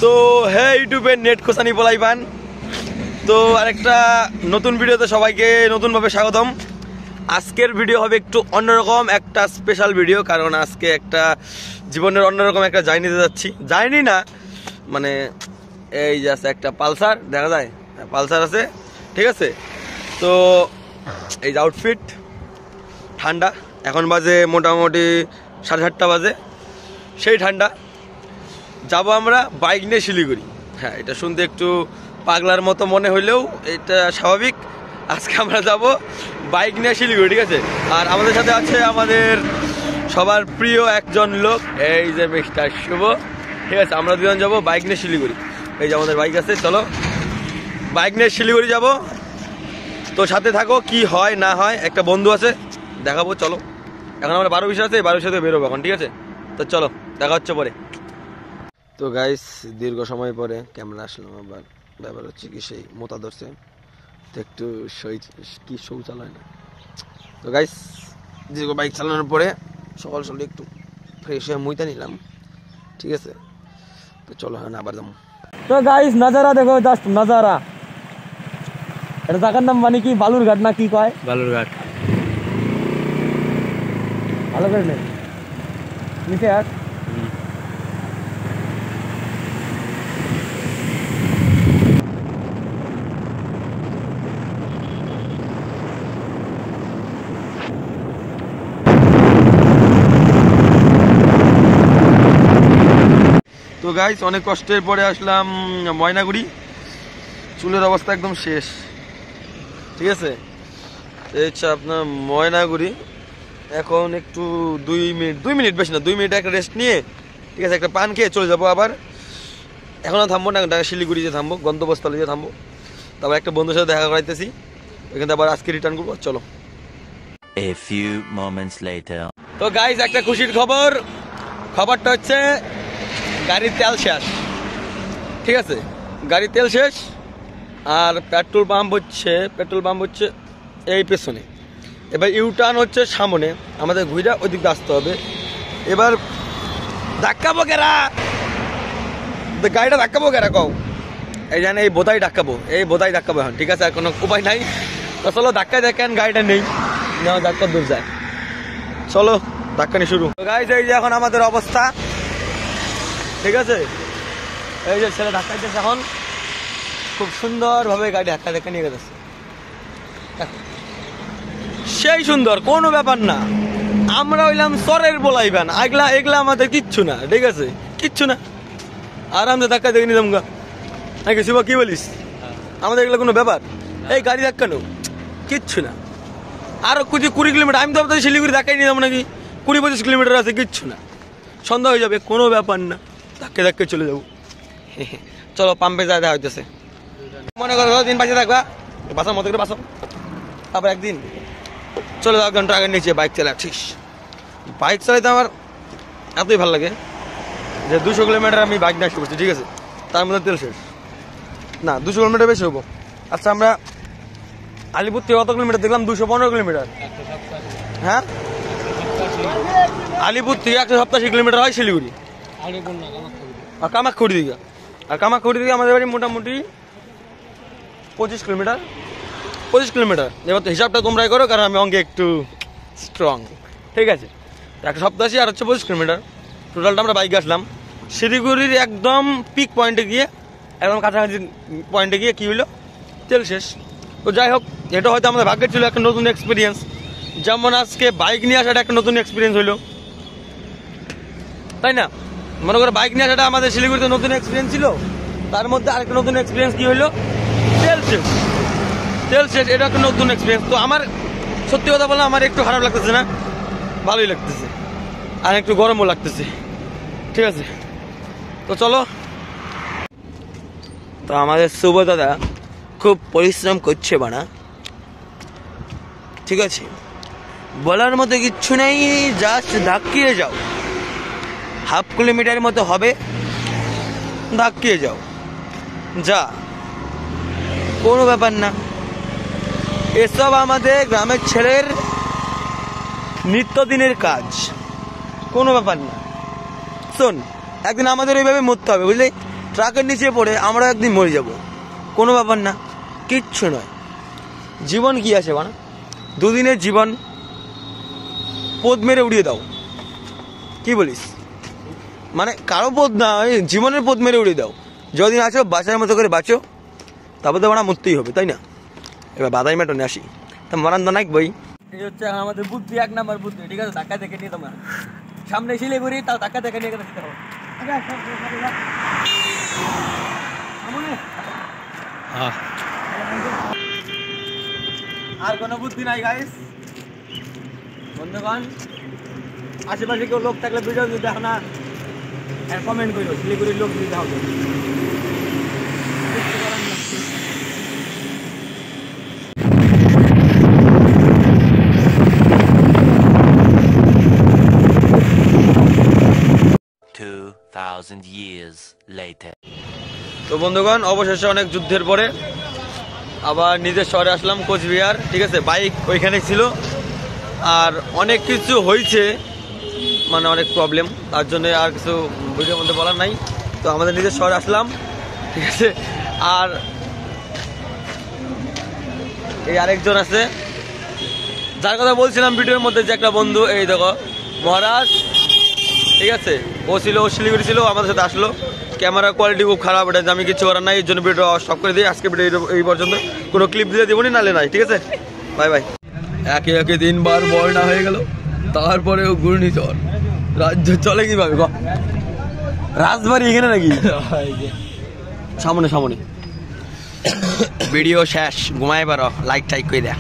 তো হ্যাঁ ইউটিউবের নেট খোসানি বলাইবান। তো আরেকটা নতুন ভিডিওতে সবাইকে নতুনভাবে স্বাগতম। আজকের ভিডিও হবে একটু অন্যরকম, একটা স্পেশাল ভিডিও, কারণ আজকে একটা জীবনের অন্যরকম একটা জার্নিতে যাচ্ছি। জার্নি না মানে এই জাস্ট একটা পালসার দেখা যায়, পালসার আছে, ঠিক আছে। তো এই যে আউটফিট, ঠান্ডা, এখন বাজে মোটামুটি 7:30 বাজে, সেই ঠান্ডা। যাব আমরা বাইক নিয়ে শিলিগুড়ি। হ্যাঁ, এটা শুনতে একটু পাগলার মতো মনে হইলেও এটা স্বাভাবিক। আজকে আমরা যাব বাইক নিয়ে শিলিগুড়ি, ঠিক আছে। আর আমাদের সাথে আছে আমাদের সবার প্রিয় একজন লোক, এই যে মিস্টার শুভ, ঠিক আছে। আমরা দুজন যাব বাইক নিয়ে শিলিগুড়ি। এই যে আমাদের বাইক আছে, চলো বাইক নিয়ে শিলিগুড়ি যাব। তো সাথে থাকো, কি হয় না হয়, একটা বন্ধু আছে দেখাবো, চলো। এখন আমরা 12:20 আছে, 12:20 থেকে বেরোবো এখন, ঠিক আছে। তো চলো দেখা হচ্ছে পরে। তো গাইস দীর্ঘ সময় পরে ক্যামেরা আসলাম, আবার ব্যাপার হচ্ছে কি সেই মোতা ধরছে, তো একটু কি শৌচালয় না। তো গাইস দীর্ঘ বাইক চালানোর পরে সকাল সকাল একটু ফ্রেশ হয়ে মুইতে নিলাম, ঠিক আছে। তো চলো হ্যাঁ আবার যাবো। তো গাইস নজারা দেখো, জাস্ট নজারা। এটা জায়গার নাম মানে কি, বালুরঘাট না কি কয়? বালুরঘাট। ভালো করে নেই নিচে আর তো গাইস অনেক কষ্টের পরে আসলাম ময়নাগুড়ি। চুলের অবস্থা একদম শেষ, ঠিক আছে। এই হচ্ছে আপনার ময়নাগুড়ি। এখন একটু 2 মিনিট বেশি না, 2 মিনিট একটা রেস্ট নিয়ে, ঠিক আছে, একটা পান খেয়ে চলে যাবো আবার। এখন আর থামবো না, শিলিগুড়িতে থামবো, গন্তব্যস্থলে গিয়ে থামবো। তারপর একটা বন্ধুর সাথে দেখা করাইতেছি, ওইখানে আবার আজকে রিটার্ন করবো, চলো। A few moments later. তো গাইস একটা খুশির খবরটা হচ্ছে গাড়ির তেল শেষ, ঠিক আছে। গাড়ির তেল শেষ, আর পেট্রোল পাম্প হচ্ছে এই পেছনে। এবার ইউটার্ন হচ্ছে সামনে, আমাদের ঘুরে ওই দিকে আসতে হবে। এবার ধাক্কাবো কেরা, গাড়িটা ধাক্কাবো কেরা কও, এই জানে এই বোধাই ধাক্কাবো এখন, ঠিক আছে। আর কোনো উপায় নাই, তো চলো ধাক্কায় দেখেন, গাড়িটা নেই নেওয়া ধাক্কা দূর যায়, চলো ধাক্কানি শুরু। গাইস এই যে এখন আমাদের অবস্থা, ঠিক আছে। এই যে ছেলে ধাক্কাইতেছে এখন, খুব সুন্দরভাবে গাড়ি ধাক্কা নিয়ে গেছে, সেই সুন্দর, কোনো ব্যাপার না। আমরা হইলাম সরের বলাইবেন, এগুলা আমাদের কিচ্ছু না, ঠিক আছে, কিচ্ছু না, আরামসে ধাক্কা দেখে নিতাম গা নাকি। শিবা কি বলিস, আমাদের এগুলো কোনো ব্যাপার? এই গাড়ি ধাক্কানো কিচ্ছু না। আরো 20 কিলোমিটার, আমি তো আপনাদের শিলিগুড়ি ধাক্কাই নিতাম নাকি, 20-25 কিলোমিটার আছে, কিচ্ছু না, সন্ধ্যা হয়ে যাবে, কোনো ব্যাপার না, ধাক্কা চলে যাবো। চলো পাম্পে যায়, দেখা হইতেছে। মনে করো 2 দিন বাঁচে থাকবা, বাসার মতো করে বাঁচো, তারপর একদিন চলে যাও একজন ট্রাকের নিচে বাইক চালাচ্ছিস। বাইক চালাইতে আমার এতই ভালো লাগে যে 200 কিলোমিটার আমি বাইক নিয়ে আসতে পারছি, ঠিক আছে। তার মধ্যে তেল শেষ না, 200 কিলোমিটার বেশি হবো। আচ্ছা আমরা আলিপুর থেকে কত কিলোমিটার দেখলাম? 215 কিলোমিটার। হ্যাঁ, আলিপুর থেকে 187 কিলোমিটার হয় শিলিগুড়ি, আর কামাখ্যাগুড়ি দিকে আমাদের বাড়ি মোটামুটি 25 কিলোমিটার। এবার তো হিসাবটা তোমরাই করো, কারণ আমি অঙ্কে একটু স্ট্রং, ঠিক আছে। 187 আর হচ্ছে 25 কিলোমিটার টোটালটা আমরা বাইকে আসলাম। শিলিগুড়ির একদম পিক পয়েন্টে গিয়ে, একদম কাছাকাছি পয়েন্টে গিয়ে কি হইলো, তেল শেষ। তো যাই হোক, এটা হয়তো আমাদের ভাগ্যের ছিল একটা নতুন এক্সপিরিয়েন্স। যেমন আজকে বাইক নিয়ে আসাটা একটা নতুন এক্সপিরিয়েন্স হইলো, তাই না? মনে করো বাইক নিয়ে আসাটা আমাদের শিলিগুড়িতে নতুন এক্সপিরিয়েন্স ছিল, তার মধ্যে আরেকটা নতুন এক্সপিরিয়েন্স কি হইলো, তেল শেষ। এটা একটা নতুন এক্সপিরিয়েন্স। তো আমার সত্যি কথা বললাম, আমার একটু খারাপ লাগতেছে না, ভালোই লাগতেছে, আর একটু গরমও লাগতেছে, ঠিক আছে। তো চলো। তো আমাদের শুভ দাদা খুব পরিশ্রম করছে বানা, ঠিক আছে, বলার মতো কিচ্ছু নেই, জাস্ট ধাক্কিয়ে যাও, 1/2 কিলোমিটারের মতো হবে, ধাক্কিয়ে যাও, যা, কোনো ব্যাপার না। এসব আমাদের গ্রামের ছেলের নিত্যদিনের কাজ, কোনো ব্যাপার না। শোন, একদিন আমাদের ওইভাবে মরতে হবে, বুঝলি, ট্রাকের নিচে পড়ে আমরা একদিন মরে যাব, কোনো ব্যাপার না, কিচ্ছু নয়। জীবন কি আছে বানা, দুদিনের জীবন, পোদ মেরে উড়িয়ে দাও, কি বলিস? মানে কারো পোদ না, জীবনের পোদ মেরে উড়িয়ে দাও। যদিন আছো বাঁচার মতো করে বাঁচো, তারপর তো বানা মরতেই হবে, তাই না? এবার বাদাই মেটনে আসি, তা মারান তো নাক বই। এই হচ্ছে আমাদের বুদ্ধি, 1 নাম্বার বুদ্ধি, ঠিক আছে? ধাক্কা দেখে নিয়ে তোমার সামনে শিলিগুড়ি, তাও ধাক্কা দেখে নিয়ে যেতে হবে। আর কোনো বুদ্ধি নাই গাইস। বন্ধুগণ, আশেপাশে কেউ লোক থাকলে ভিডিও যদি দেখো না, কমেন্ট করো, শিলিগুড়ির লোক দিতে হবে। 2000 years later. তো বন্ধুগণ, অবশেষে অনেক যুদ্ধের পরে আবার নিজের শহরে আসলাম, কোচবিহার, ঠিক আছে? বাইক ওইখানে ছিল, আর অনেক কিছু হয়েছে, মানে অনেক প্রবলেম, তার জন্য আর কিছু ভিডিওর মধ্যে বলার নাই। তো আমাদের নিজের শহরে আসলাম, ঠিক আছে? আর এই আরেকজন আছে যার কথা বলছিলাম ভিডিওর মধ্যে, যে একটা বন্ধু, এই দেখো মহারাজ, ঠিক আছে? ও ছিল, ও শিলিগুড়ি ছিল, আমাদের সাথে আসলো। ক্যামেরা কোয়ালিটি খুব খারাপ, এটা আমি কিছু করার নাই, এর জন্য ভিডিও স্টপ করে দিই। আজকে ভিডিও এই পর্যন্ত, কোনো ক্লিপ দিতে দেবনি, নালে নাই, ঠিক আছে? Bye bye. একে একে 3 বার বন্যা হয়ে গেল, তারপরেও ঘূর্ণিঝড়, রাজ্য চলে কিভাবে? রাজবাড়ি এখানে নাকি? সামনে সামনে। ভিডিও শেষ, ঘুমাই পারো, লাইক টাইক করে দেয়।